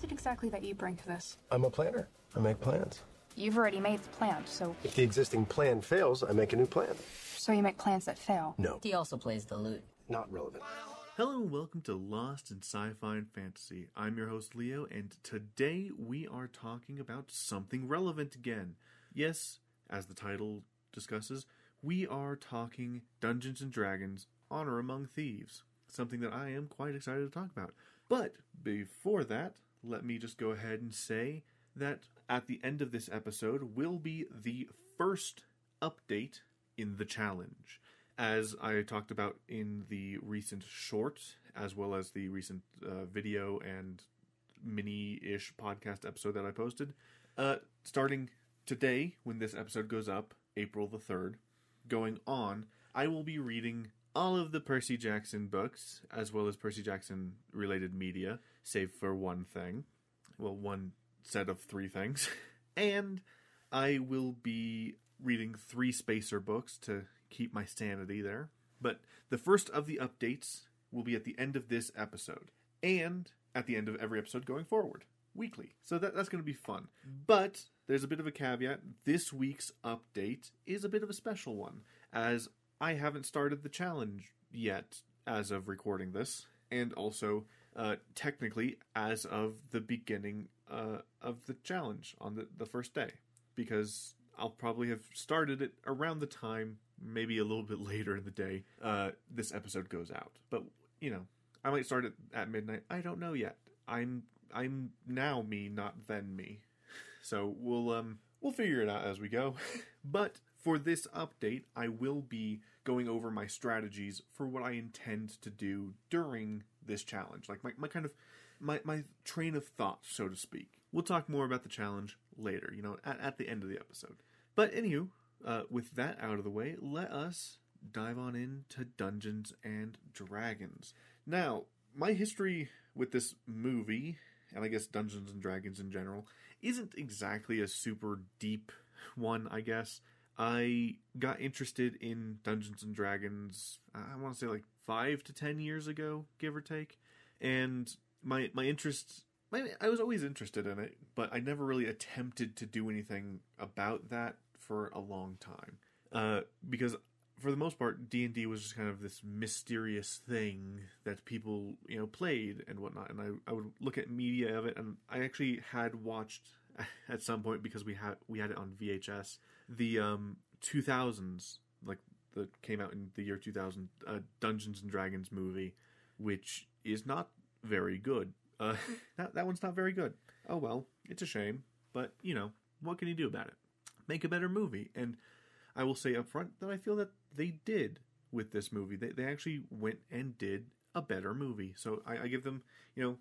it exactly that you bring to this? I'm a planner. I make plans. You've already made the plan, so... If the existing plan fails, I make a new plan. So you make plans that fail? No. He also plays the lute. Not relevant. Hello and welcome to Lost in Sci-Fi and Fantasy. I'm your host Leo, and today we are talking about something relevant again. Yes, as the title discusses, we are talking Dungeons & Dragons Honor Among Thieves. Something that I am quite excited to talk about. But before that, let me just go ahead and say that at the end of this episode will be the first update in the challenge. As I talked about in the recent short, as well as the recent video and mini-ish podcast episode that I posted, starting today, when this episode goes up, April the 3rd, going on, I will be reading all of the Percy Jackson books, as well as Percy Jackson related media, save for one thing. Well, one set of three things. And I will be reading 3 Spacer books to keep my sanity there. But the first of the updates will be at the end of this episode. And at the end of every episode going forward. Weekly. So that's going to be fun. But there's a bit of a caveat. This week's update is a bit of a special one, as I haven't started the challenge yet as of recording this. And also, technically, as of the beginning of the challenge on the first day. Because I'll probably have started it around the time, maybe a little bit later in the day, this episode goes out. But, you know, I might start it at midnight. I don't know yet. I'm now me, not then me. So we'll figure it out as we go. But for this update, I will be going over my strategies for what I intend to do during this challenge. Like my kind of my train of thought, so to speak. We'll talk more about the challenge later, you know, at the end of the episode. But anywho, with that out of the way, let us dive on into Dungeons and Dragons. Now, my history with this movie, and I guess Dungeons and Dragons in general, isn't exactly a super deep one, I guess. I got interested in Dungeons and Dragons, I want to say like 5 to 10 years ago, give or take. And my interest, I was always interested in it, but I never really attempted to do anything about that for a long time. Because for the most part, D&D was just kind of this mysterious thing that people, you know, played and whatnot. And I would look at media of it, and I actually had watched at some point, because we had it on VHS, the 2000s, like that came out in the year 2000, Dungeons and Dragons movie, which is not very good. That one's not very good. Oh well, it's a shame, but you know, what can you do about it? Make a better movie. And I will say up front that I feel that they did with this movie. They actually went and did a better movie. So I give them, you know,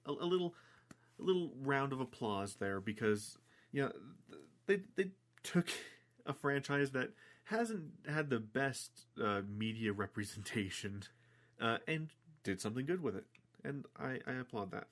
a little round of applause there, because, you know, they took a franchise that hasn't had the best media representation and did something good with it. And I applaud that.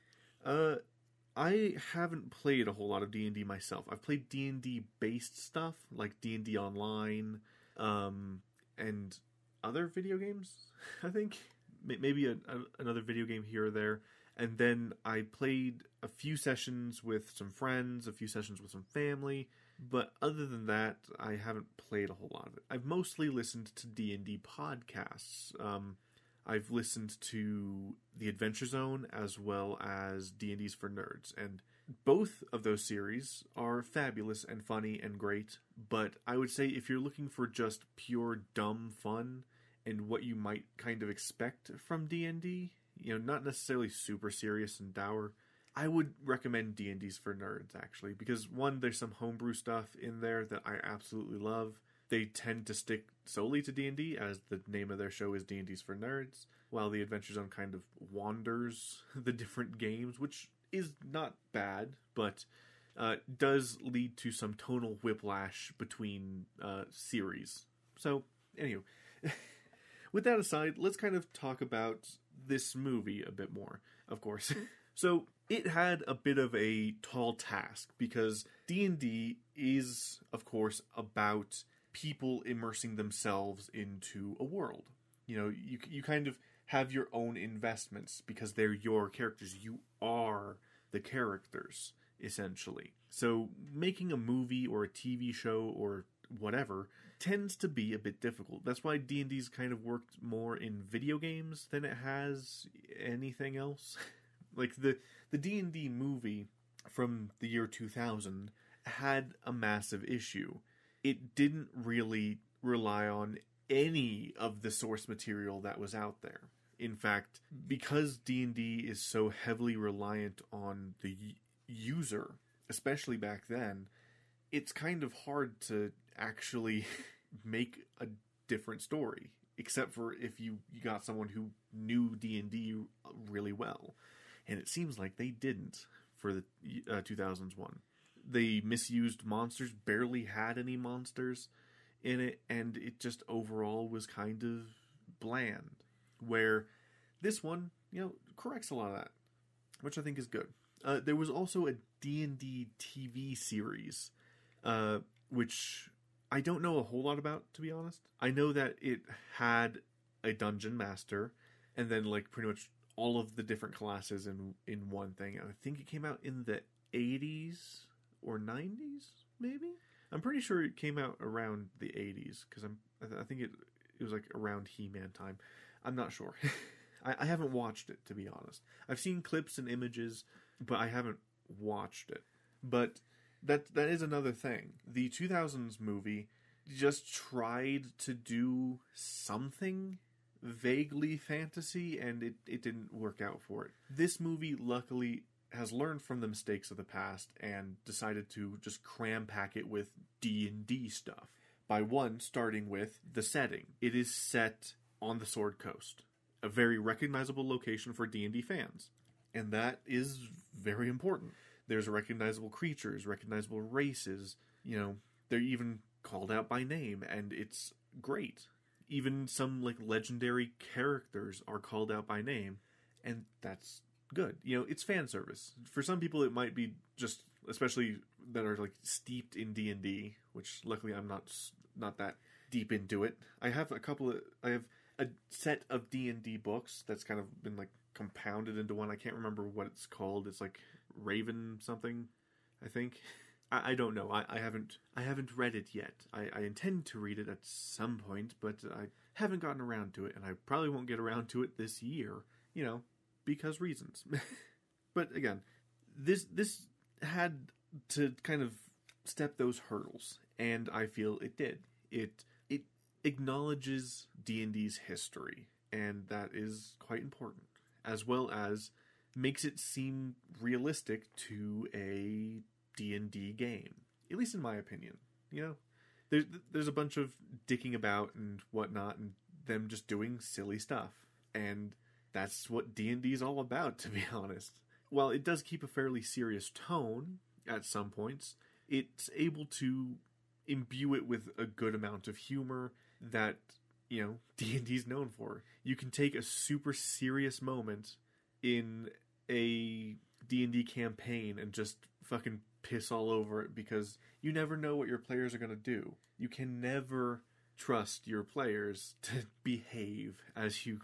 I haven't played a whole lot of D&D myself. I've played D&D based stuff, like D&D Online, and other video games, I think. Maybe another video game here or there. And then I played a few sessions with some friends, a few sessions with some family. But other than that, I haven't played a whole lot of it. I've mostly listened to D&D podcasts. I've listened to The Adventure Zone as well as D&D's for Nerds. And both of those series are fabulous and funny and great. But I would say if you're looking for just pure dumb fun and what you might kind of expect from D&D, you know, not necessarily super serious and dour, I would recommend D&D's for Nerds, actually. Because one, there's some homebrew stuff in there that I absolutely love. They tend to stick solely to D&D, as the name of their show is D&D's for Nerds, while the Adventure Zone kind of wanders the different games, which is not bad, but does lead to some tonal whiplash between series. So, anyway, with that aside, let's kind of talk about this movie a bit more, of course. So, it had a bit of a tall task, because D&D is, of course, about people immersing themselves into a world. You know, you kind of have your own investments because they're your characters. You are the characters, essentially. So making a movie or a TV show or whatever tends to be a bit difficult. That's why D&D's kind of worked more in video games than it has anything else. Like the D&D movie from the year 2000 had a massive issue. It didn't really rely on any of the source material that was out there. In fact, because D&D is so heavily reliant on the user, especially back then, it's kind of hard to actually make a different story, except for if you got someone who knew D&D really well. And it seems like they didn't for the 2000s one. They misused monsters, barely had any monsters in it, and it just overall was kind of bland. Where this one, corrects a lot of that, which I think is good. There was also a D&D TV series, which I don't know a whole lot about, to be honest. I know that it had a dungeon master, and then pretty much all of the different classes in one thing. I think it came out in the 80s or 90s, maybe? I'm pretty sure it came out around the 80s, because I think it was around He-Man time. I'm not sure. I haven't watched it, to be honest. I've seen clips and images, but I haven't watched it. But that is another thing. The 2000s movie just tried to do something vaguely fantasy, and it didn't work out for it. This movie, luckily, has learned from the mistakes of the past and decided to just cram pack it with D&D stuff. By starting with the setting. It is set on the Sword Coast, a very recognizable location for D&D fans. And that is very important. There's recognizable creatures, recognizable races. They're even called out by name, and it's great. Even some legendary characters are called out by name, and that's good. It's fan service. For some people, it might be just, especially that are steeped in D&D, which luckily I'm not that deep into it. I have a set of D&D books that's kind of been compounded into one. I can't remember what it's called. It's Raven something, I think. I don't know. I haven't read it yet. I intend to read it at some point, but I haven't gotten around to it, and I probably won't get around to it this year, because reasons. But again, this had to kind of step those hurdles, and I feel it did. It acknowledges D&D's history, and that is quite important, as well as makes it seem realistic to a D&D game, at least in my opinion. There's a bunch of dicking about and whatnot, and them just doing silly stuff, and that's what D&D is all about, to be honest. While it does keep a fairly serious tone at some points, it's able to imbue it with a good amount of humor that, D&D is known for. You can take a super serious moment in a D&D campaign and just fucking piss all over it, because you never know what your players are going to do. You can never trust your players to behave, as you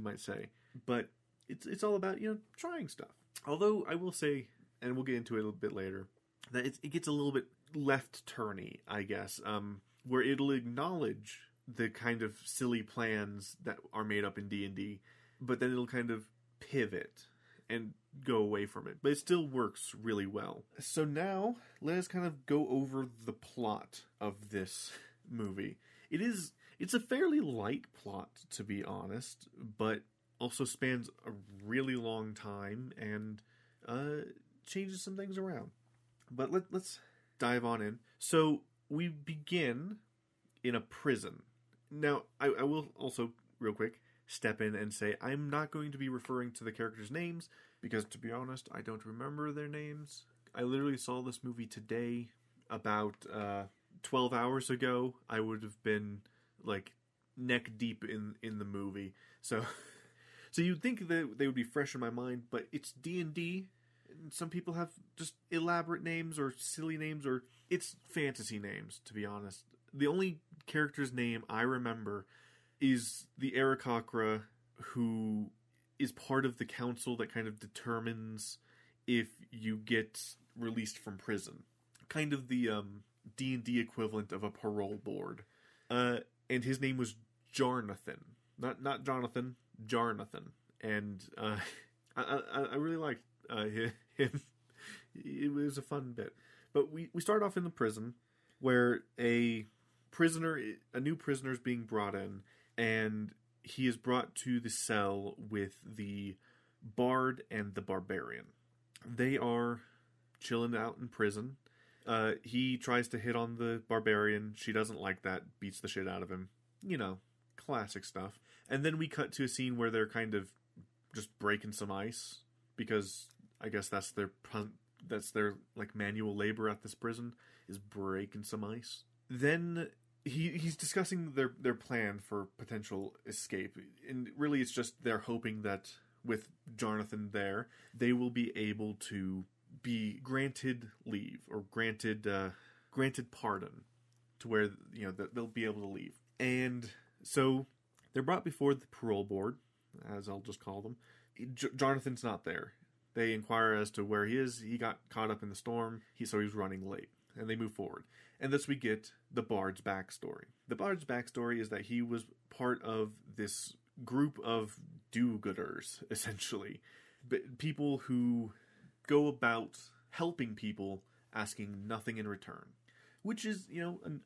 might say. But it's all about, trying stuff. Although I will say, and we'll get into it a little bit later, that it gets a little bit left-turny, I guess, where it'll acknowledge the kind of silly plans that are made up in D&D, but then it'll kind of pivot and go away from it. But it still works really well. So now, let us kind of go over the plot of this movie. It's a fairly light plot, to be honest, but also spans a really long time and changes some things around. But let's dive on in. So we begin in a prison. Now, I will also, real quick, step in and say I'm not going to be referring to the characters' names, because, to be honest, I don't remember their names. I literally saw this movie today, about 12 hours ago. I would have been, neck deep in the movie. So you'd think that they would be fresh in my mind, but it's D&D. Some people have just elaborate names or silly names, or it's fantasy names, to be honest. The only character's name I remember is the Aarakocra who is part of the council that kind of determines if you get released from prison. Kind of the D&D equivalent of a parole board. And his name was Jarnathan. Not Jonathan, Jarnathan. And I really liked him. It was a fun bit. But we start off in the prison where a new prisoner is being brought in, and he is brought to the cell with the bard and the barbarian. They are chilling out in prison. He tries to hit on the barbarian. She doesn't like that, beats the shit out of him. You know, classic stuff. And then we cut to a scene where they're kind of just breaking some ice, because I guess that's their like manual labor at this prison, is breaking some ice. Then he's discussing their plan for potential escape, and really it's just they're hoping that with Jonathan there, they will be able to be granted leave or granted pardon, to where that they'll be able to leave. And so they're brought before the parole board, as I'll just call them. Jonathan's not there. They inquire as to where he is. He got caught up in the storm, so he's running late. And they move forward. And thus we get the bard's backstory. The bard's backstory is that he was part of this group of do-gooders, essentially. People who go about helping people, asking nothing in return. Which is,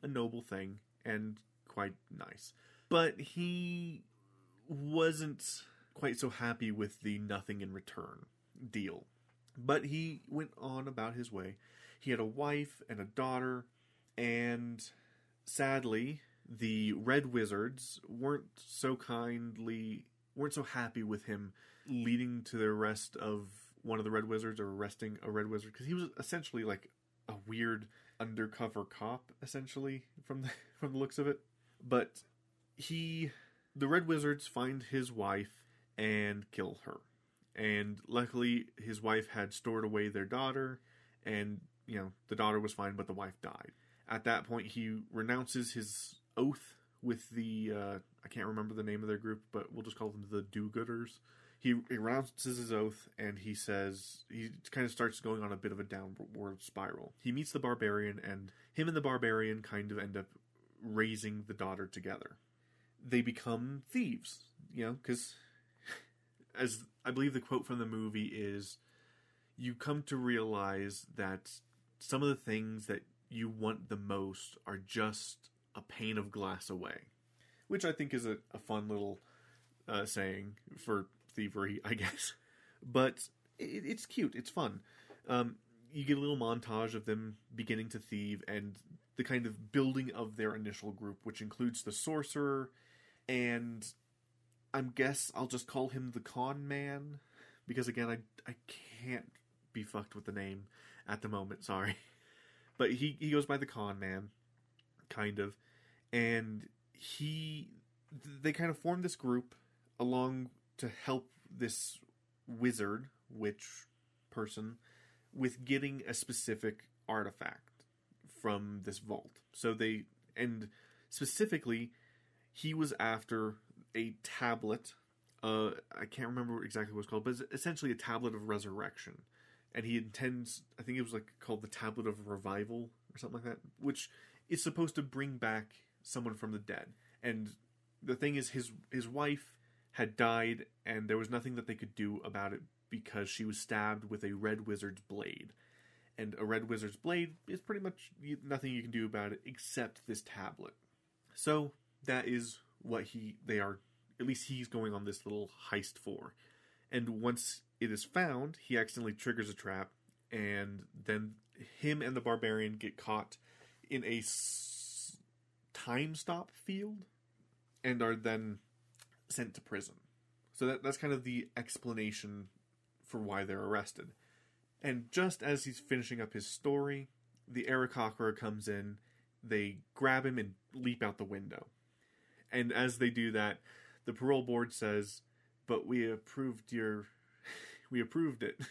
a noble thing and quite nice. But he wasn't quite so happy with the nothing in return deal. But he went on about his way. He had a wife and a daughter, and sadly, the Red Wizards weren't so happy with him leading to the arrest of one of the Red Wizards, or arresting a Red Wizard, because he was essentially like a weird undercover cop, essentially, from the looks of it. But the Red Wizards find his wife and kill her. And luckily, his wife had stored away their daughter, and, the daughter was fine, but the wife died. At that point, he renounces his oath with the, I can't remember the name of their group, but we'll just call them the do-gooders. He renounces his oath, and he kind of starts going on a bit of a downward spiral. He meets the barbarian, and him and the barbarian kind of end up raising the daughter together. They become thieves, because as I believe the quote from the movie is, you come to realize that some of the things that you want the most are just a pane of glass away. Which I think is a fun little saying for thievery, I guess. But it's cute. It's fun. You get a little montage of them beginning to thieve and the kind of building of their initial group, which includes the sorcerer, and I'll just call him the con man, because again, I can't be fucked with the name at the moment, sorry. But he goes by the con man, kind of, and they kind of form this group along to help this witch person with getting a specific artifact from this vault. And specifically, he was after a tablet. I can't remember exactly what it's called, but it's essentially a tablet of resurrection. And he intends, I think it was called the Tablet of Revival or something like that, which is supposed to bring back someone from the dead. And the thing is, his wife had died, and there was nothing that they could do about it because she was stabbed with a red wizard's blade. And a red wizard's blade is pretty much nothing you can do about it except this tablet. So that is what at least he's going on this little heist for. And once it is found, he accidentally triggers a trap, and then him and the barbarian get caught in a time stop field and are then sent to prison. So that's kind of the explanation for why they're arrested. And just as he's finishing up his story, the Aarakocra comes in, they grab him and leap out the window. And as they do that, the parole board says, "But we approved it."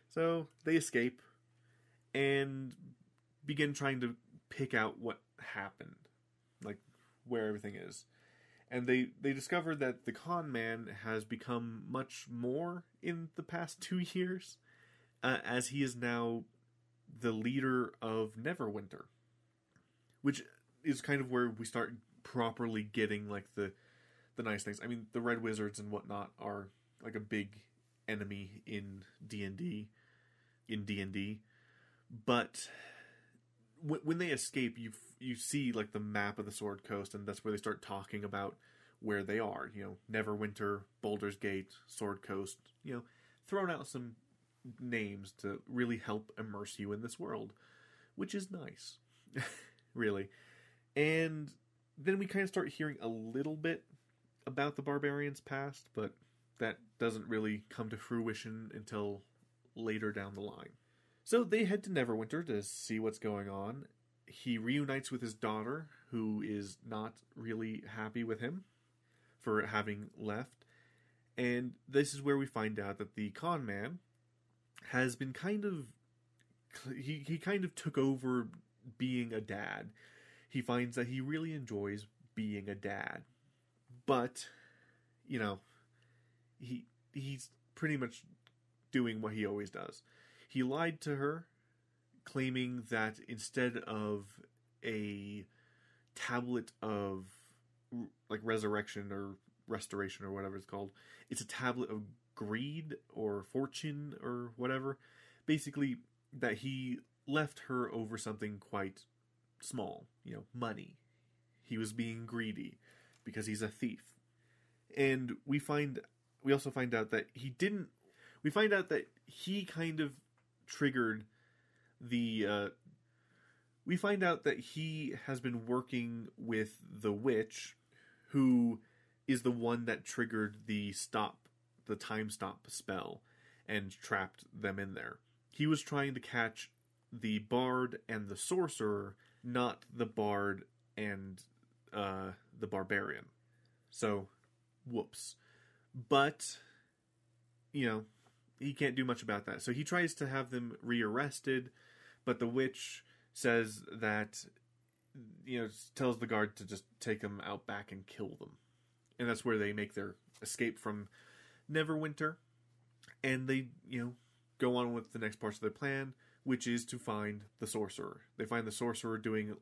So they escape and begin trying to pick out what happened, like where everything is. And they discover that the con man has become much more in the past 2 years, as he is now the leader of Neverwinter, which is kind of where we start properly getting like the nice things. I mean, the Red Wizards and whatnot are like a big enemy in D&D, but when they escape, you see like the map of the Sword Coast, and that's where they start talking about where they are. Neverwinter, Baldur's Gate, Sword Coast. Throwing out some names to really help immerse you in this world, which is nice, really. And then we kind of start hearing a little bit about the barbarians' past, but that doesn't really come to fruition until later down the line. So they head to Neverwinter to see what's going on. He reunites with his daughter, who is not really happy with him for having left. And this is where we find out that the con man has been he kind of took over being a dad. He finds that he really enjoys being a dad. But, he's pretty much doing what he always does. He lied to her, claiming that instead of a tablet of like resurrection or restoration or whatever it's called, it's a tablet of greed or fortune or whatever. Basically, that he left her over something quite small, money. He was being greedy because he's a thief. And we also find out that he kind of triggered we find out that he has been working with the witch, who is the one that triggered the time stop spell and trapped them in there. He was trying to catch the bard and the sorcerer, not the bard and the barbarian. So, whoops. But, he can't do much about that. So he tries to have them rearrested, but the witch says that, tells the guard to just take them out back and kill them. And that's where they make their escape from Neverwinter. And they, go on with the next parts of their plan, which is to find the sorcerer. They find the sorcerer doing,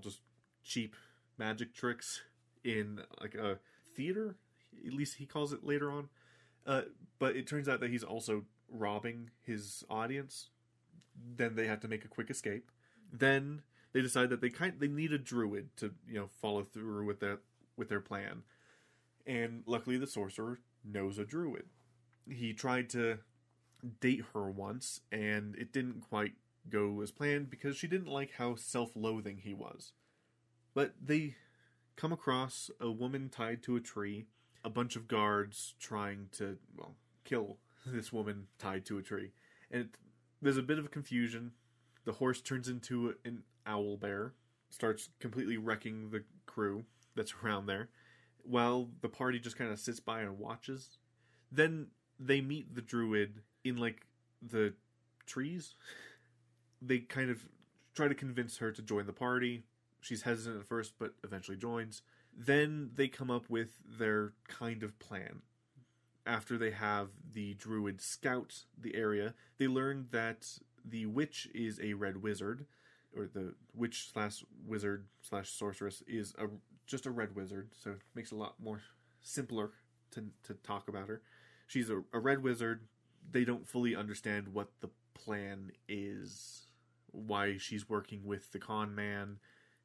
just cheap magic tricks in like a theater. At least he calls it later on. But it turns out that he's also robbing his audience. Then they have to make a quick escape. Then they decide that they need a druid to follow through with their plan. And luckily the sorcerer knows a druid. He tried to date her once, and it didn't quite go as planned because she didn't like how self-loathing he was. But they come across a woman tied to a tree, a bunch of guards trying to, kill this woman tied to a tree. And there's a bit of confusion. The horse turns into an owl bear, starts completely wrecking the crew that's around there, while the party just kind of sits by and watches. Then they meet the druid in, the trees. They kind of try to convince her to join the party. She's hesitant at first, but eventually joins. Then they come up with their kind of plan. After they have the druid scout the area, they learn that the witch is a red wizard, or the witch / wizard / sorceress is just a red wizard, so it makes it a lot more simpler to talk about her. She's a red wizard. They don't fully understand what the plan is, why she's working with the con man,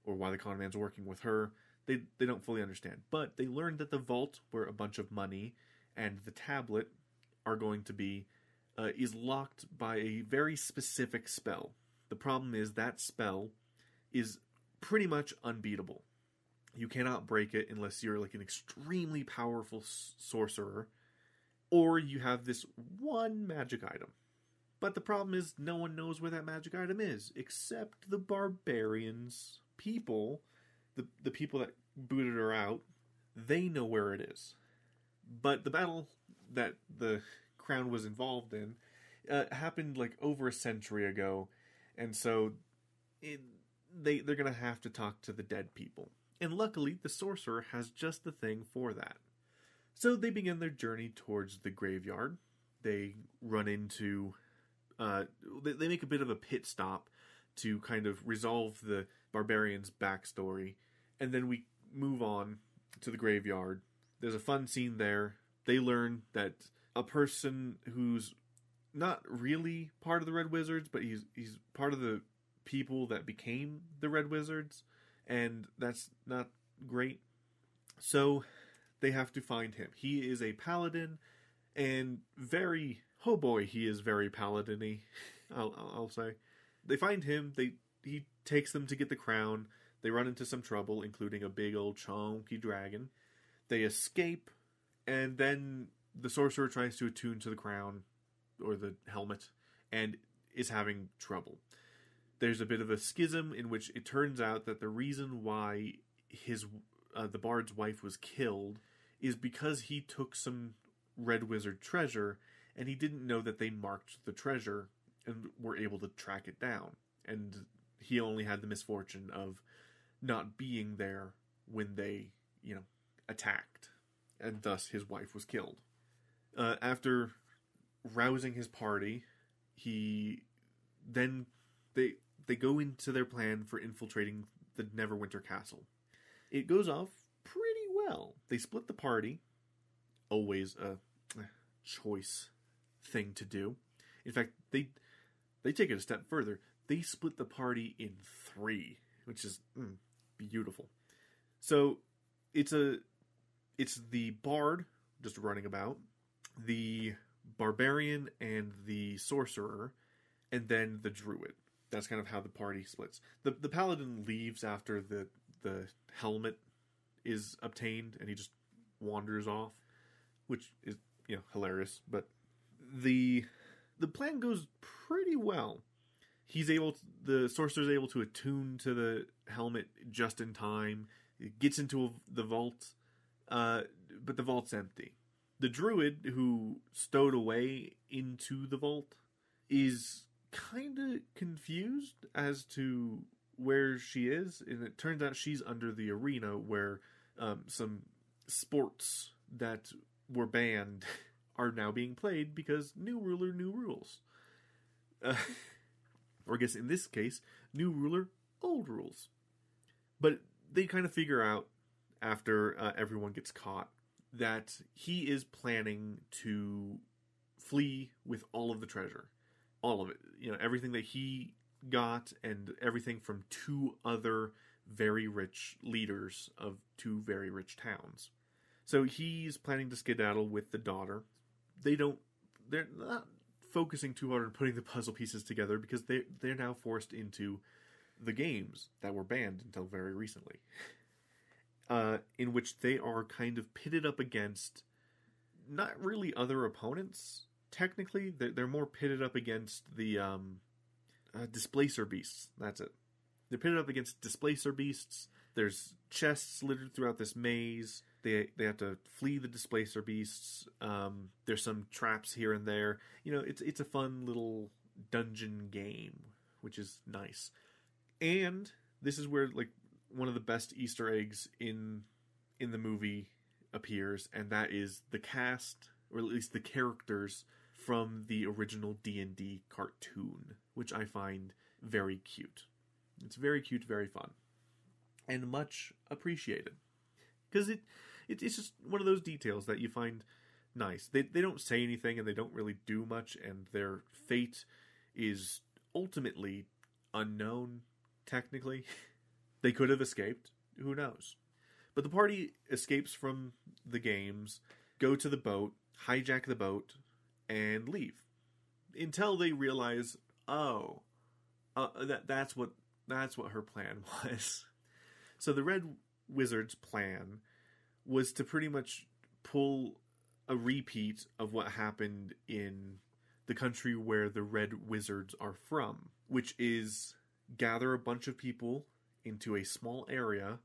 or why the con man's working with her. They don't fully understand. But they learn that the vault, where a bunch of money and the tablet are going to be, is locked by a very specific spell. The problem is that spell is pretty much unbeatable. You cannot break it unless you're an extremely powerful sorcerer, or you have this one magic item. But the problem is no one knows where that magic item is, except the barbarians. The people that booted her out, they know where it is. But the battle that the crown was involved in happened over a century ago, and so they're going to have to talk to the dead people. And luckily, the sorcerer has just the thing for that. So they begin their journey towards the graveyard. They run into... they make a bit of a pit stop to kind of resolve the barbarian's backstory. And then we move on to the graveyard. There's a fun scene there. They learn that a person who's not really part of the Red Wizards, but he's part of the people that became the Red Wizards, and that's not great. So they have to find him. He is a paladin, and oh boy, he is very paladin-y, I'll say. They find him, he takes them to get the crown. They run into some trouble, including a big old chunky dragon. They escape, and then the sorcerer tries to attune to the crown, or the helmet, and is having trouble. There's a bit of a schism in which it turns out that the reason why the bard's wife was killed is because he took some Red Wizard treasure, and he didn't know that they marked the treasure and were able to track it down. And he only had the misfortune of not being there when they, attacked. And thus his wife was killed. After rousing his party, they go into their plan for infiltrating the Neverwinter Castle. It goes off pretty well. They split the party. Always a choice thing to do. In fact, they take it a step further. They split the party in 3, which is beautiful. So it's the bard just running about, the barbarian and the sorcerer, and then the druid. That's kind of how the party splits. The paladin leaves after the helmet is obtained, and he just wanders off, which is hilarious. But the plan goes pretty well. The sorcerer's able to attune to the helmet just in time. It gets into the vault, but the vault's empty. The druid who stowed away into the vault is kind of confused as to where she is, and it turns out she's under the arena where some sports that were banned are now being played because new ruler, new rules. Or I guess in this case, new ruler, old rules. But they kind of figure out after everyone gets caught that he is planning to flee with all of the treasure. All of it. Everything that he got, and everything from 2 other very rich leaders of 2 very rich towns. So he's planning to skedaddle with the daughter. They're not focusing too hard on putting the puzzle pieces together because they're now forced into the games that were banned until very recently. In which they are kind of pitted up against not really other opponents. Technically, they're more pitted up against the displacer beasts. That's it. They're pitted up against displacer beasts. There's chests littered throughout this maze. They have to flee the displacer beasts. There's some traps here and there. It's a fun little dungeon game, which is nice. And this is where one of the best Easter eggs in the movie appears, and that is the cast, or at least the characters from the original D&D cartoon, which I find very cute. It's very cute, very fun, and much appreciated. Because it's just one of those details that you find nice. They don't say anything, and they don't really do much, and their fate is ultimately unknown, technically. They could have escaped. Who knows? But the party escapes from the games, go to the boat, hijack the boat, and leave. Until they realize, that's what her plan was. So the Red Wizard's plan was to pretty much pull a repeat of what happened in the country where the Red Wizards are from, which is gather a bunch of people into a small area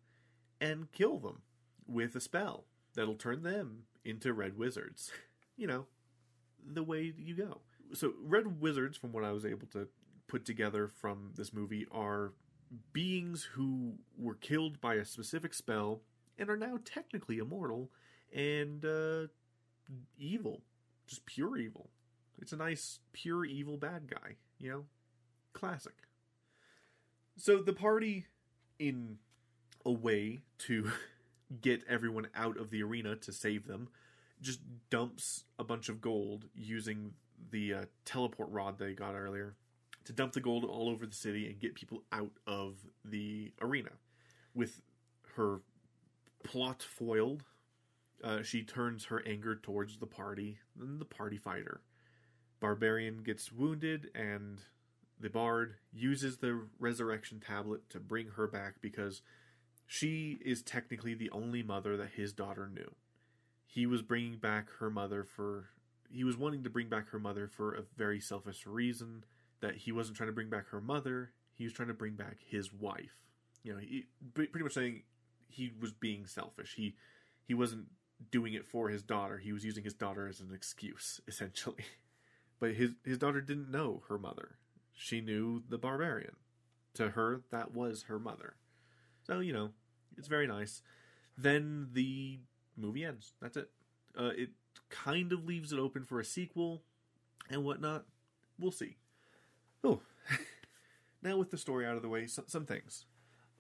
and kill them with a spell that'll turn them into Red Wizards. The way you go. So Red Wizards, from what I was able to put together from this movie, are beings who were killed by a specific spell and are now technically immortal and evil. Just pure evil. It's a nice, pure evil bad guy, you know? Classic. So the party, in a way to get everyone out of the arena to save them, just dumps a bunch of gold using the teleport rod they got earlier to dump the gold all over the city and get people out of the arena. With her plot foiled, she turns her anger towards the party and the party fighter. Barbarian gets wounded, and the bard uses the resurrection tablet to bring her back because she is technically the only mother that his daughter knew. He was bringing back her mother he was wanting to bring back her mother for a very selfish reason, that he wasn't trying to bring back her mother, he was trying to bring back his wife. You know, he, pretty much saying he was being selfish. He wasn't doing it for his daughter. He was using his daughter as an excuse, essentially. But his daughter didn't know her mother. She knew the barbarian. To her, that was her mother. So, you know, it's very nice. Then the movie ends. That's it. It kind of leaves it open for a sequel and whatnot. We'll see. Oh, now with the story out of the way, some things.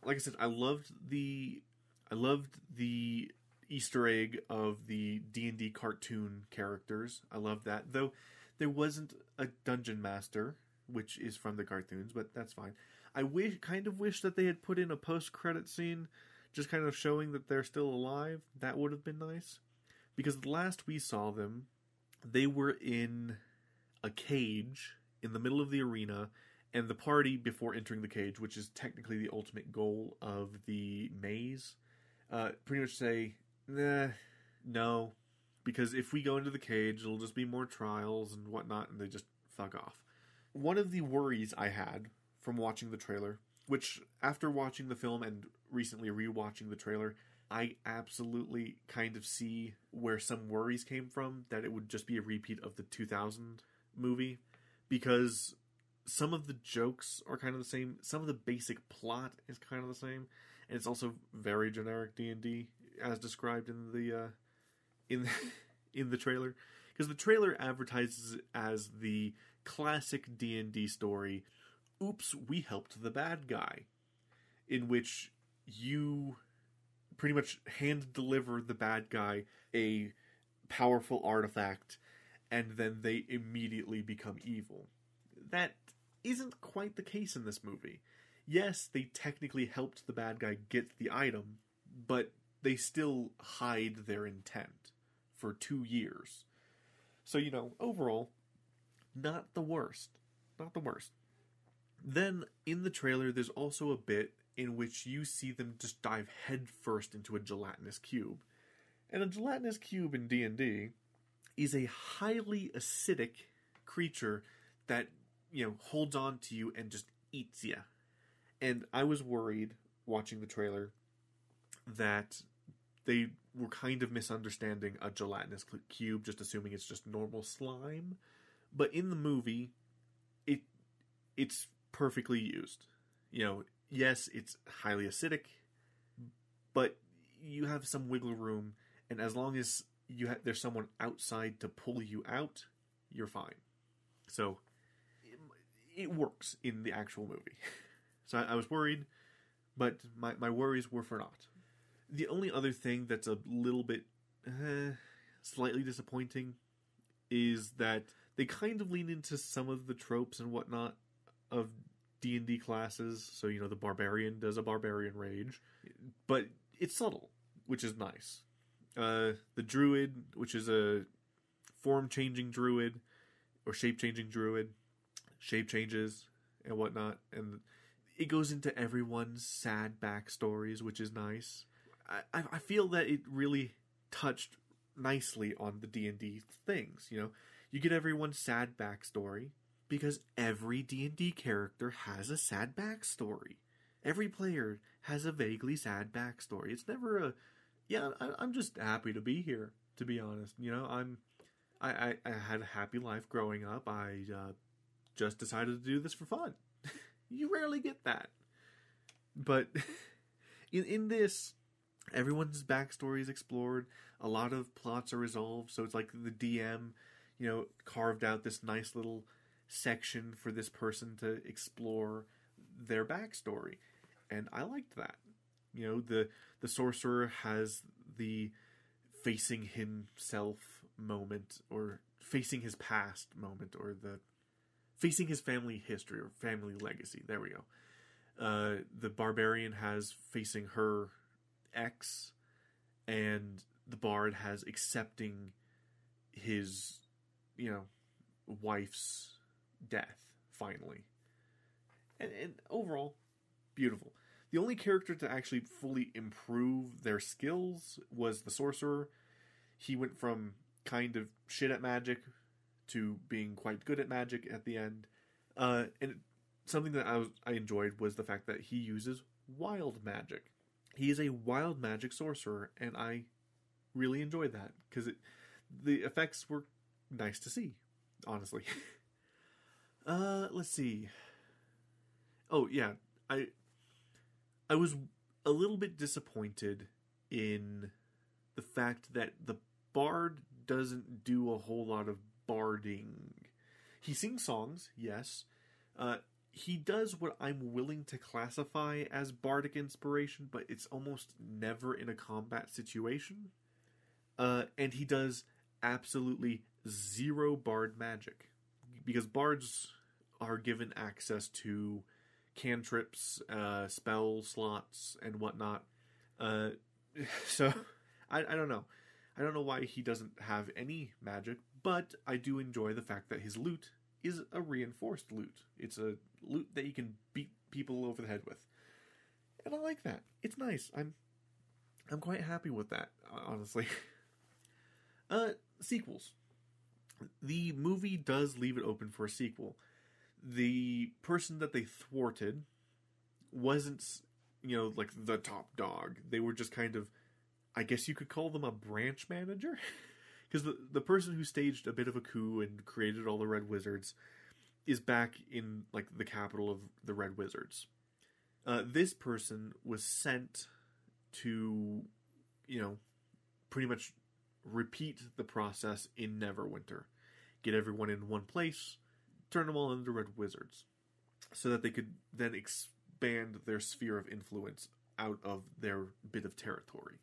Like I said, I loved the Easter egg of the D&D cartoon characters. I loved that, though there wasn't a dungeon master, which is from the cartoons, but that's fine. I kind of wish that they had put in a post-credit scene, just kind of showing that they're still alive. That would have been nice. Because the last we saw them, they were in a cage in the middle of the arena, and the party, before entering the cage, which is technically the ultimate goal of the maze, pretty much say, nah, no, because if we go into the cage, it'll just be more trials and whatnot, and they just fuck off. One of the worries I had from watching the trailer, which after watching the film and recently rewatching the trailer, I absolutely kind of see where some worries came from, that it would just be a repeat of the 2000 movie, because some of the jokes are kind of the same, some of the basic plot is kind of the same, and it's also very generic D&D as described in the in the trailer, because the trailer advertises it as the classic D&D story, oops, we helped the bad guy, in which you pretty much hand deliver the bad guy a powerful artifact and then they immediately become evil. That isn't quite the case in this movie. Yes, they technically helped the bad guy get the item, but they still hide their intent for 2 years. So, you know, overall, not the worst. Not the worst. Then, in the trailer, there's also a bit in which you see them just dive headfirst into a gelatinous cube. And a gelatinous cube in D&D is a highly acidic creature that, you know, holds on to you and just eats you. And I was worried, watching the trailer, that they were kind of misunderstanding a gelatinous cube, just assuming it's just normal slime. But in the movie, it's perfectly used. You know, yes, it's highly acidic, but you have some wiggle room, and as long as there's someone outside to pull you out, you're fine. So, it works in the actual movie. So I was worried, but my worries were for naught. The only other thing that's a little bit slightly disappointing is that they kind of lean into some of the tropes and whatnot of D&D classes. So, you know, the barbarian does a barbarian rage, but it's subtle, which is nice. The druid, which is a form-changing druid, or shape-changing druid, shape changes and whatnot, and it goes into everyone's sad backstories, which is nice. I feel that it really touched nicely on the D&D things, you know. You get everyone's sad backstory, because every D&D character has a sad backstory. Every player has a vaguely sad backstory. It's never I'm just happy to be here, to be honest. You know, I had a happy life growing up. I just decided to do this for fun. You rarely get that. But in this, everyone's backstory is explored. A lot of plots are resolved. So it's like the DM, carved out this nice little section for this person to explore their backstory. And I liked that. The sorcerer has the facing himself moment, or facing his past moment, or the facing his family history or family legacy. There we go. The barbarian has facing her ex, and the bard has accepting his, wife's death, finally. And overall, beautiful. The only character to actually fully improve their skills was the sorcerer. He went from kind of shit at magic to being quite good at magic at the end. And something that I enjoyed was the fact that he uses wild magic. He is a wild magic sorcerer, and I really enjoyed that because the effects were nice to see, honestly. Let's see. Oh yeah, I was a little bit disappointed in the fact that the bard doesn't do a whole lot of barding. He sings songs, yes. He does what I'm willing to classify as bardic inspiration, but it's almost never in a combat situation. And he does absolutely zero bard magic, because bards are given access to cantrips, spell slots, and whatnot. So I don't know. I don't know why he doesn't have any magic, but I do enjoy the fact that his loot is a reinforced loot. It's a loot that you can beat people over the head with. And I like that. It's nice. I'm quite happy with that, honestly. Sequels. The movie does leave it open for a sequel. The person that they thwarted wasn't, like the top dog. They were just kind of, I guess you could call them a branch manager. Because the person who staged a bit of a coup and created all the Red Wizards is back in, like, the capital of the Red Wizards. This person was sent to, pretty much repeat the process in Neverwinter. Get everyone in one place, turn them all into Red Wizards, so that they could then expand their sphere of influence out of their bit of territory.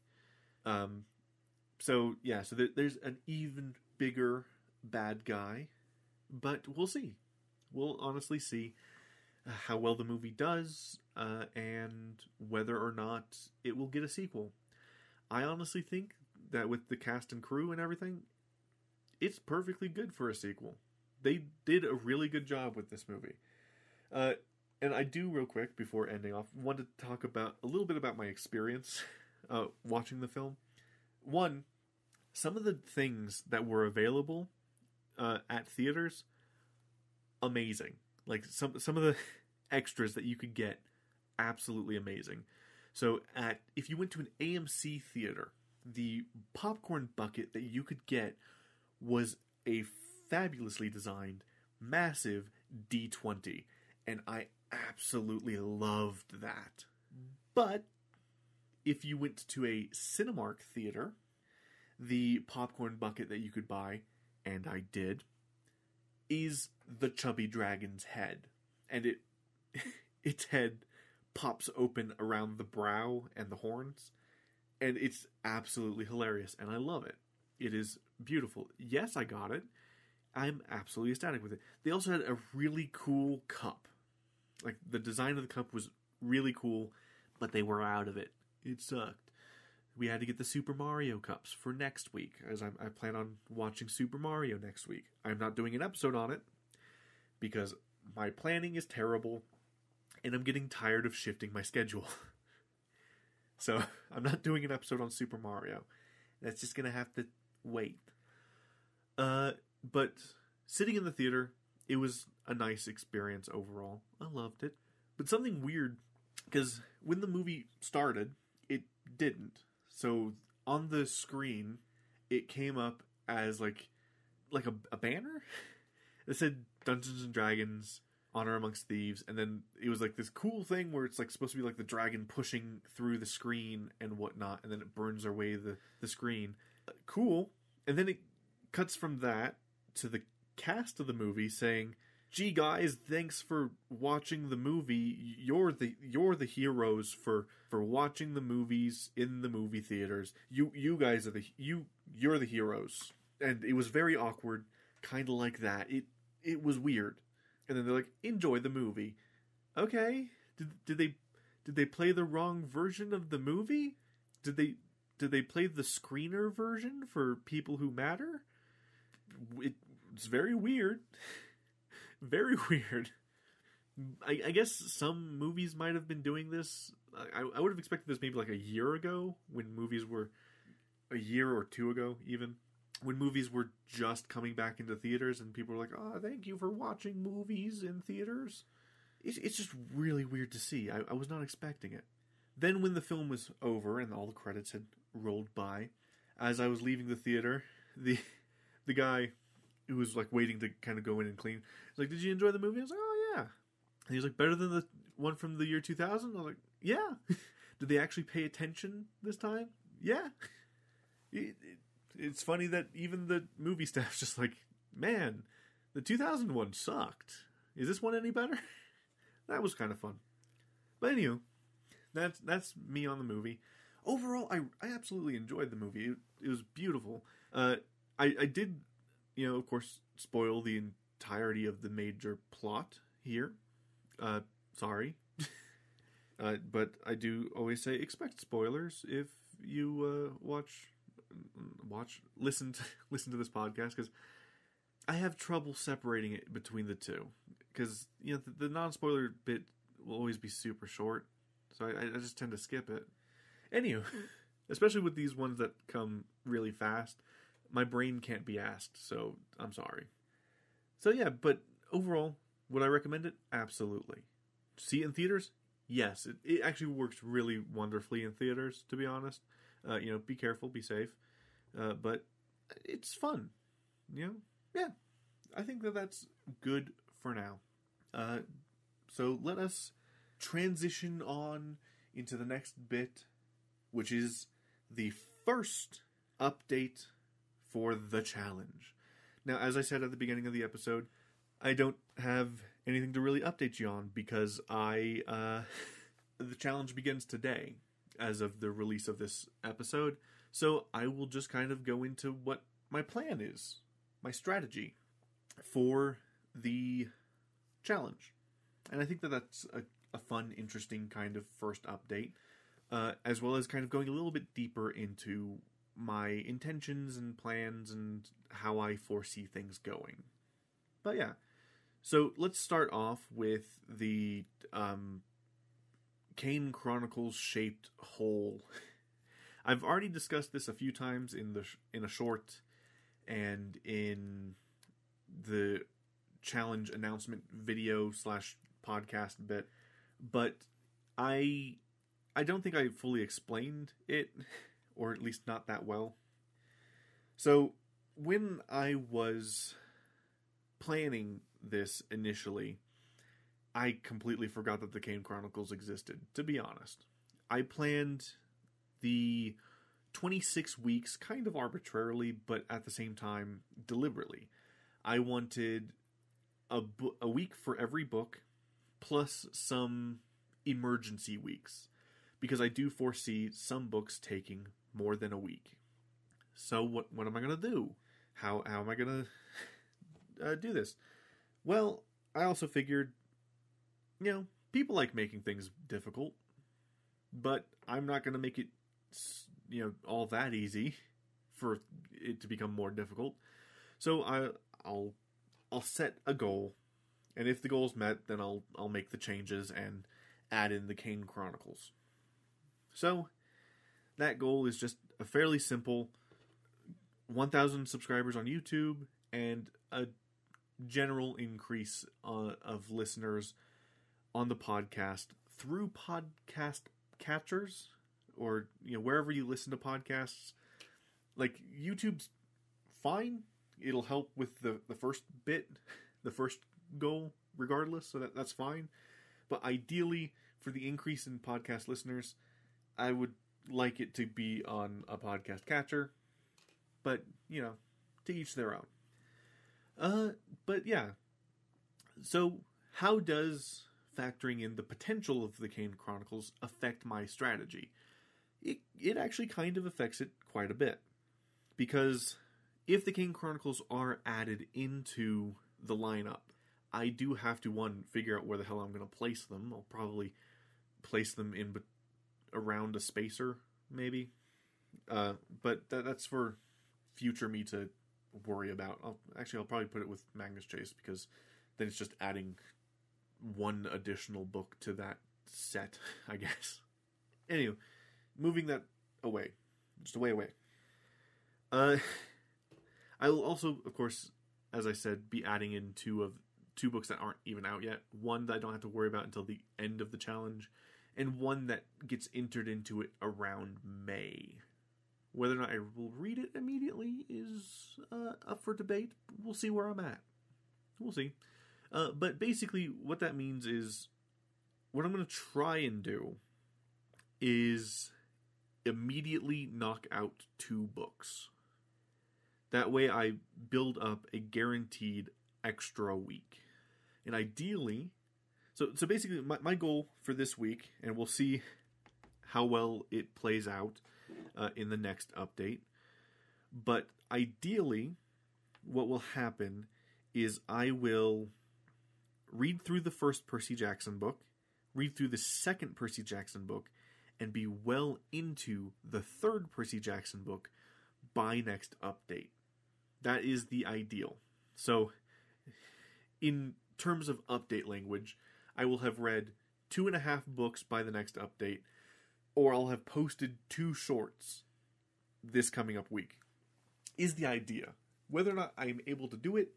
So there's an even bigger bad guy, but we'll see. We'll honestly see how well the movie does, and whether or not it will get a sequel. I honestly think that with the cast and crew and everything, it's perfectly good for a sequel. They did a really good job with this movie. And I do, real quick, before ending off, want to talk about a little bit about my experience watching the film. One, some of the things that were available at theaters, amazing. Like, some of the extras that you could get, absolutely amazing. So, if you went to an AMC theater, the popcorn bucket that you could get was a fabulously designed, massive D20. And I absolutely loved that. But if you went to a Cinemark theater, the popcorn bucket that you could buy, and I did, is the chubby dragon's head. And its head pops open around the brow and the horns. And it's absolutely hilarious, and I love it. It is beautiful. Yes, I got it. I'm absolutely ecstatic with it. They also had a really cool cup. Like, the design of the cup was really cool, but they were out of it. It sucked. We had to get the Super Mario cups for next week, as I plan on watching Super Mario next week. I'm not doing an episode on it, because my planning is terrible, and I'm getting tired of shifting my schedule. So, I'm not doing an episode on Super Mario. That's just going to have to wait. But sitting in the theater, it was a nice experience overall. I loved it. But something weird, because when the movie started, it didn't. So, on the screen, it came up as like a banner. It said Dungeons & Dragons Honor Amongst Thieves, and then it was like this cool thing where it's like supposed to be like the dragon pushing through the screen and whatnot, and then it burns away the screen. Cool. And then it cuts from that to the cast of the movie saying, "Gee guys, thanks for watching the movie. You're the heroes for watching the movies in the movie theaters. You guys are you're the heroes." And it was very awkward, kind of like that. It was weird. And then they're like, "Enjoy the movie." Okay. Did they play the wrong version of the movie? Did they play the screener version for people who matter? It's very weird. Very weird. I guess some movies might have been doing this. I would have expected this maybe like a year ago, when movies were a year or two ago even, when movies were just coming back into theaters and people were like, "Oh, thank you for watching movies in theaters." It's just really weird to see. I was not expecting it. Then when the film was over and all the credits had rolled by, as I was leaving the theater, the guy who was like waiting to kind of go in and clean, he's like, "Did you enjoy the movie?" I was like, "Oh yeah." And he's like, "Better than the one from the year 2000? I was like, "Yeah." Did they actually pay attention this time? Yeah. It's funny that even the movie staff's just like, "Man, the 2000 one sucked. Is this one any better?" That was kind of fun. But anyway, that's me on the movie. Overall, I absolutely enjoyed the movie. It was beautiful. I did, of course, spoil the entirety of the major plot here. Sorry. But I do always say expect spoilers if you listen to this podcast, because I have trouble separating it between the two. Because, the non-spoiler bit will always be super short, so I just tend to skip it. Anywho, especially with these ones that come really fast, my brain can't be asked, so I'm sorry. So yeah, but overall, would I recommend it? Absolutely. See it in theaters? Yes, it actually works really wonderfully in theaters, to be honest. Be careful, be safe. But it's fun. Yeah. I think that's good for now. So let us transition on into the next bit, which is the first update for the challenge. Now, as I said at the beginning of the episode, I don't have anything to really update you on, because the challenge begins today as of the release of this episode. So I will just kind of go into what my plan is, my strategy for the challenge. And I think that's a fun, interesting kind of first update, as well as kind of going a little bit deeper into my intentions and plans and how I foresee things going. But yeah, so let's start off with the Kane Chronicles shaped hole. I've already discussed this a few times in a short and in the challenge announcement video / podcast bit, but I don't think I fully explained it, or at least not that well. So when I was planning this initially, I completely forgot that the Kane Chronicles existed, to be honest. I planned the 26 weeks kind of arbitrarily, but at the same time deliberately. I wanted a week for every book, plus some emergency weeks, because I do foresee some books taking more than a week. So what am I going to do? How am I going to do this? Well, I also figured, people like making things difficult, but I'm not going to make it, all that easy for it to become more difficult. So I'll set a goal, and if the goal's met, then I'll make the changes and add in the Kane Chronicles. So that goal is just a fairly simple 1,000 subscribers on YouTube and a general increase of listeners on the podcast through podcast catchers, or wherever you listen to podcasts. Like, YouTube's fine. It'll help with the first bit, the first goal, regardless, so that's fine. But ideally, for the increase in podcast listeners, I would like it to be on a podcast catcher. But, to each their own. But yeah. So, how does factoring in the potential of the Kane Chronicles affect my strategy? It actually kind of affects it quite a bit. Because if the Kane Chronicles are added into the lineup, I do have to, one, figure out where the hell I'm going to place them. I'll probably place them in around a spacer, maybe. But that's for future me to worry about. I'll probably put it with Magnus Chase, because then it's just adding one additional book to that set, I guess. Anyway, moving that away. Just away. I will also, of course, as I said, be adding in two books that aren't even out yet. One that I don't have to worry about until the end of the challenge, and one that gets entered into it around May. Whether or not I will read it immediately is up for debate. We'll see where I'm at. We'll see. But basically, what that means is, what I'm going to try and do is immediately knock out 2 books. That way I build up a guaranteed extra week. And ideally, so basically my goal for this week, and we'll see how well it plays out in the next update, but ideally what will happen is I will read through the first Percy Jackson book, read through the second Percy Jackson book, and be well into the third Percy Jackson book by next update. That is the ideal. So, in terms of update language, I will have read 2.5 books by the next update, or I'll have posted 2 shorts this coming up week, is the idea. Whether or not I'm able to do it,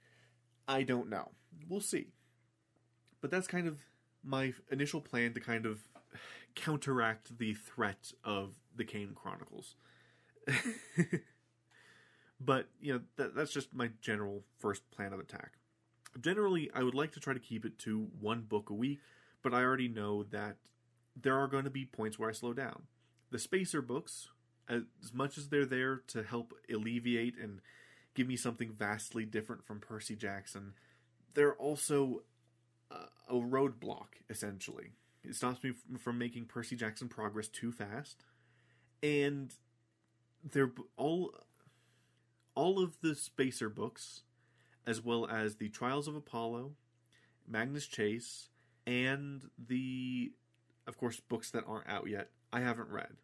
I don't know. We'll see. But that's kind of my initial plan to kind of counteract the threat of the Kane Chronicles. But, that's just my general first plan of attack. Generally, I would like to try to keep it to 1 book a week, but I already know that there are going to be points where I slow down. The spacer books, as much as they're there to help alleviate and give me something vastly different from Percy Jackson, they're also a roadblock, essentially. It stops me from making Percy Jackson progress too fast. And they're all of the spacer books, as well as the Trials of Apollo, Magnus Chase, and the, of course, books that aren't out yet, I haven't read.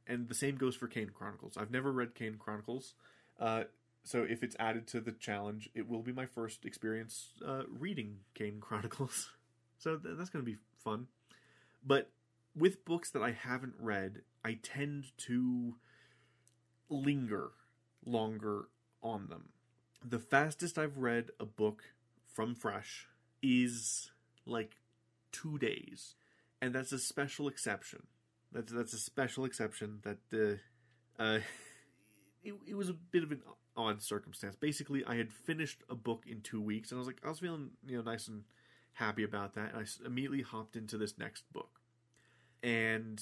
And the same goes for Kane Chronicles. I've never read Kane Chronicles, so if it's added to the challenge, it will be my first experience reading Kane Chronicles. So that's going to be fun. But with books that I haven't read, I tend to linger longer on them. The fastest I've read a book from fresh is like 2 days. And that's a special exception. That's a special exception that it was a bit of an odd circumstance. Basically, I had finished a book in 2 weeks, and I was feeling nice and happy about that. And I immediately hopped into this next book, and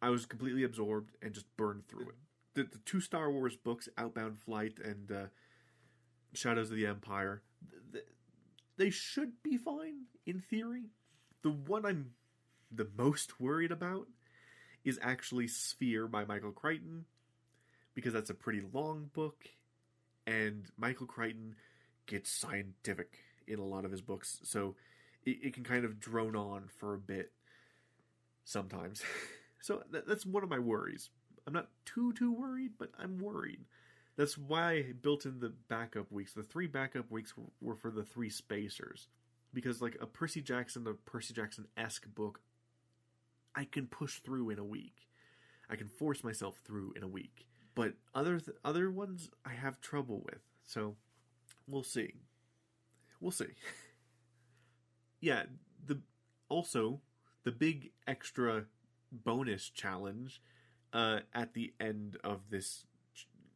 I was completely absorbed and just burned through it. The 2 Star Wars books, Outbound Flight and Shadows of the Empire, they should be fine in theory. The one I'm the most worried about is actually Sphere by Michael Crichton, because that's a pretty long book, and Michael Crichton gets scientific in a lot of his books, so it can kind of drone on for a bit sometimes. So that's one of my worries. I'm not too worried, but I'm worried. That's why I built in the backup weeks. The 3 backup weeks were for the 3 spacers, because like a Percy Jackson-esque book, I can push through in a week. I can force myself through in a week. But other ones I have trouble with. So we'll see. Yeah, the big extra bonus challenge at the end of this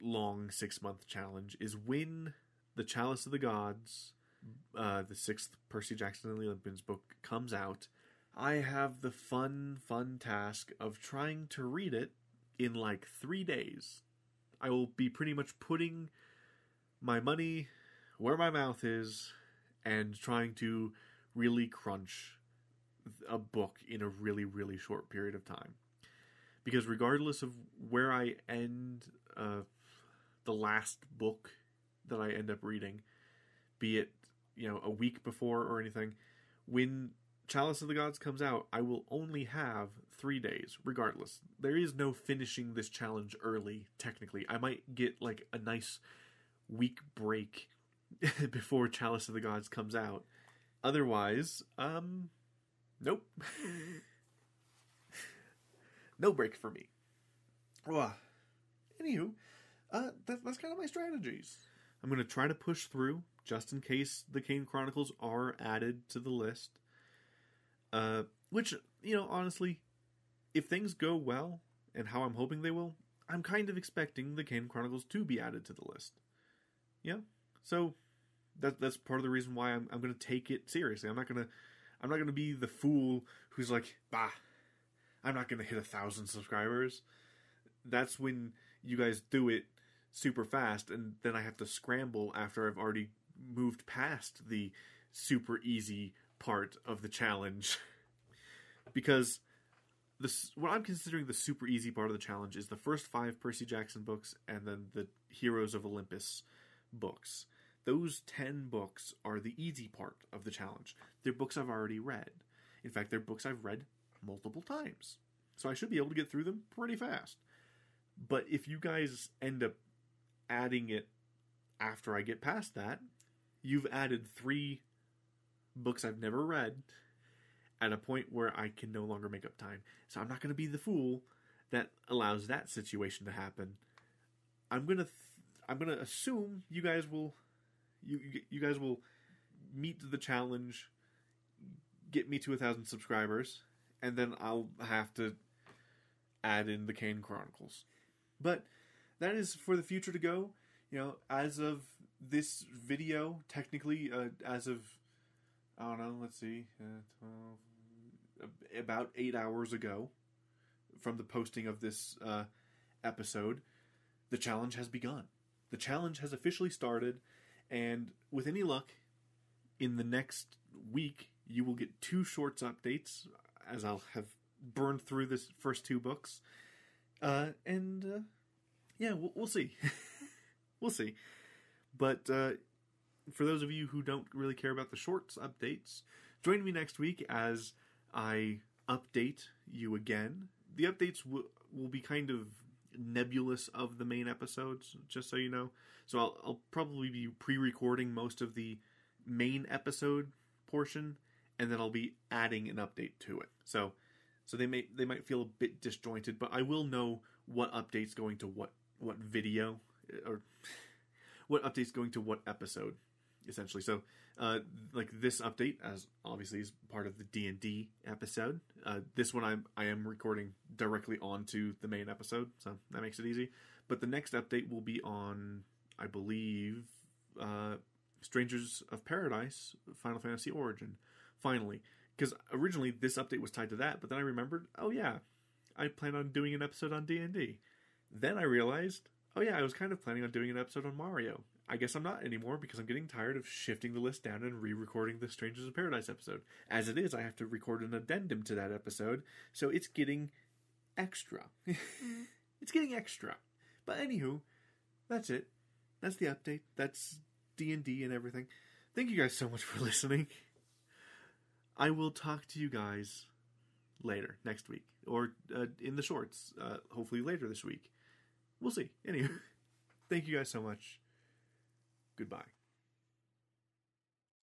long 6-month challenge is win the Chalice of the Gods the 6th Percy Jackson and the Olympians book comes out, I have the fun task of trying to read it in like 3 days. I will be pretty much putting my money where my mouth is and trying to really crunch a book in a really, really short period of time. Because regardless of where I end the last book that I end up reading, be it, a week before or anything, when Chalice of the Gods comes out, I will only have 3 days, regardless. There is no finishing this challenge early, technically. I might get like a nice week break before Chalice of the Gods comes out. Otherwise, nope. No break for me. Anywho, that's kind of my strategies. I'm going to try to push through, just in case the Kane Chronicles are added to the list. Which, honestly, if things go well, and how I'm hoping they will, I'm kind of expecting the Kane Chronicles to be added to the list. Yeah? So, that's part of the reason why I'm going to take it seriously. I'm not going to be the fool who's like, I'm not going to hit 1,000 subscribers. That's when you guys do it super fast, and then I have to scramble after I've already moved past the super easy part of the challenge. Because what I'm considering the super easy part of the challenge is the first 5 Percy Jackson books and then the Heroes of Olympus books. Those 10 books are the easy part of the challenge. They're books I've already read. In fact, they're books I've read multiple times. So I should be able to get through them pretty fast. But if you guys end up adding it after I get past that, you've added 3 books I've never read at a point where I can no longer make up time. So I'm not going to be the fool that allows that situation to happen. I'm going to assume you guys will meet the challenge, get me to 1,000 subscribers, and then I'll have to add in the Kane Chronicles. But that is for the future to go. As of this video, technically, as of, I don't know, let's see, about 8 hours ago from the posting of this episode, the challenge has begun. The challenge has officially started, and with any luck, in the next week, you will get 2 shorts updates, as I'll have burned through this first 2 books. Yeah, we'll see. We'll see. But for those of you who don't really care about the shorts updates, join me next week as I update you again. The updates will be kind of nebulous of the main episodes, just so you know. So I'll probably be pre-recording most of the main episode portion, and then I'll be adding an update to it. So they might feel a bit disjointed, but I will know what update's going to what video, or what update's going to what episode, essentially. So like this update, as obviously is part of the D&D episode. This one I am recording directly onto the main episode, so that makes it easy. But the next update will be on, I believe, Strangers of Paradise, Final Fantasy Origin. Finally. Because originally this update was tied to that, but then I remembered, oh yeah, I plan on doing an episode on D&D. Then I realized, oh yeah, I was kind of planning on doing an episode on Mario. I guess I'm not anymore because I'm getting tired of shifting the list down and re-recording the Strangers of Paradise episode. As it is, I have to record an addendum to that episode, so it's getting extra. It's getting extra. But anywho, that's it. That's the update. That's D&D and everything. Thank you guys so much for listening. I will talk to you guys later, next week, or in the shorts, hopefully later this week. We'll see. Anyway, thank you guys so much. Goodbye.